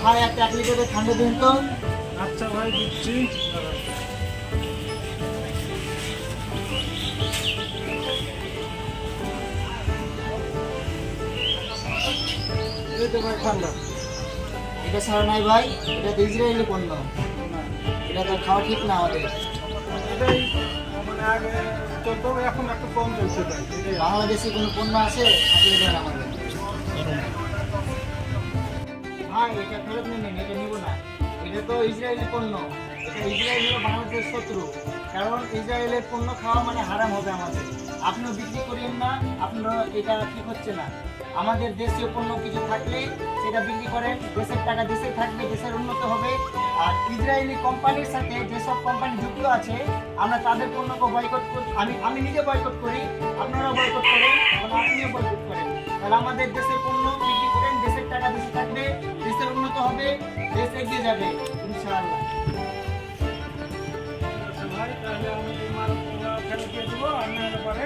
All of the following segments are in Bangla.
ভাই একটা 1 লিটারের ঠান্ডা দিন তো। আচ্ছা ভাই, দিচ্ছি। এই তো ভাই ঠান্ডা। এটা ছাড়া নাই ভাই, এটা তো ইসরায়েলি পণ্য, এটা তো খাওয়া ঠিক না আমাদের। এটাই মানে আগে চলতো, এখন একটু কম চলছে ভাই। এটাই বাংলাদেশি কোনো পণ্য আছে আপনি দেন আমাদের। ভাই এটা ফেরত নিয়ে নিন, এটা নিব না। এটা তো ইসরায়েলি পণ্য, এটা ইসরায়েল হলো বাংলাদেশের শত্রু। কারণ ইসরায়েলের পণ্য খাওয়া মানে হারাম হবে আমাদের। আপনিও বিক্রি করেন না, আপনারা এটা ঠিক হচ্ছে না। আমাদের দেশীয় পণ্য কিছু থাকলে সেটা বিক্রি করেন, দেশের টাকা দেশে থাকবে, দেশের উন্নত হবে। আর ইসরায়েলি কোম্পানির সাথে যেসব কোম্পানি যুক্ত আছে আমরা তাদের পণ্যকে বয়কট করি। আমি নিজে বয়কট করি, আপনারাও বয়কট করেন এবং আপনিও বয়কট করেন। তাহলে আমাদের দেশের পণ্য বিক্রি করেন, দেশের টাকা দেশে থাকবে, দেশের উন্নত হবে, দেশ এগিয়ে যাবে ইনশাআল্লাহ। আছে ভাই, তাহলে আমি এই মাল ফেরত দিয়ে দেবো, আর না হলে পরে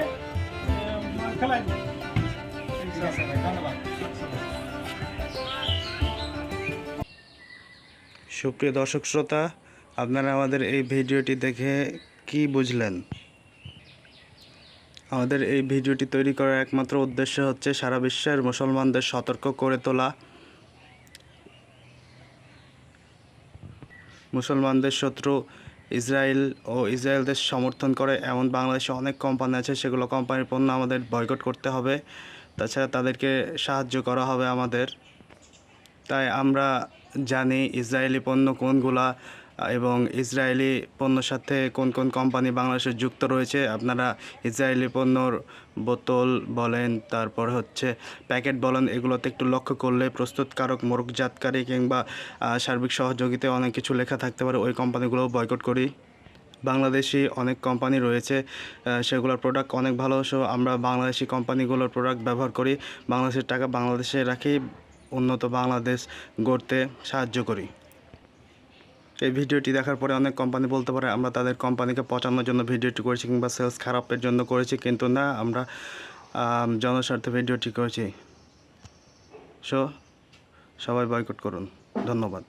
মাল ফেলাই দেবো। ঠিক আছে ভাই, ধন্যবাদ। সুপ্রিয় দর্শক শ্রোতা, আপনারা আমাদের এই ভিডিওটি দেখে কি বুঝলেন? আমাদের এই ভিডিওটি তৈরি করার একমাত্র উদ্দেশ্য হচ্ছে সারা বিশ্বের মুসলমানদের সতর্ক করে তোলা। মুসলমানদের শত্রু ইসরায়েল ও ইসরায়েলদের সমর্থন করে এমন বাংলাদেশে অনেক কোম্পানি আছে, সেগুলো কোম্পানির পণ্য আমাদের বয়কট করতে হবে। তাছাড়া তাদেরকে সাহায্য করা হবে আমাদের। তাই আমরা জানি ইসরায়েলি পণ্য কোনগুলা এবং ইসরায়েলি পণ্যের সাথে কোন কোন কোম্পানি বাংলাদেশে যুক্ত রয়েছে। আপনারা ইসরায়েলি পণ্যর বোতল বলেন, তারপর হচ্ছে প্যাকেট বলেন, এগুলোতে একটু লক্ষ্য করলে প্রস্তুতকারক, মোড়কজাতকারী কিংবা সার্বিক সহযোগিতায় অনেক কিছু লেখা থাকতে পারে। ওই কোম্পানিগুলোও বয়কট করি। বাংলাদেশি অনেক কোম্পানি রয়েছে, সেগুলোর প্রোডাক্ট অনেক ভালো। সো আমরা বাংলাদেশি কোম্পানিগুলোর প্রোডাক্ট ব্যবহার করি, বাংলাদেশের টাকা বাংলাদেশে রাখি, উন্নত বাংলাদেশ গড়তে সাহায্য করি। এই ভিডিওটি দেখার পরে অনেক কোম্পানি বলতে পারে আমরা তাদের কোম্পানিকে পচানোর জন্য ভিডিওটি করেছি কিংবা সেলস খারাপের জন্য করেছি, কিন্তু না, আমরা জনস্বার্থে ভিডিওটি করেছি। সো সবাই বয়কট করুন। ধন্যবাদ।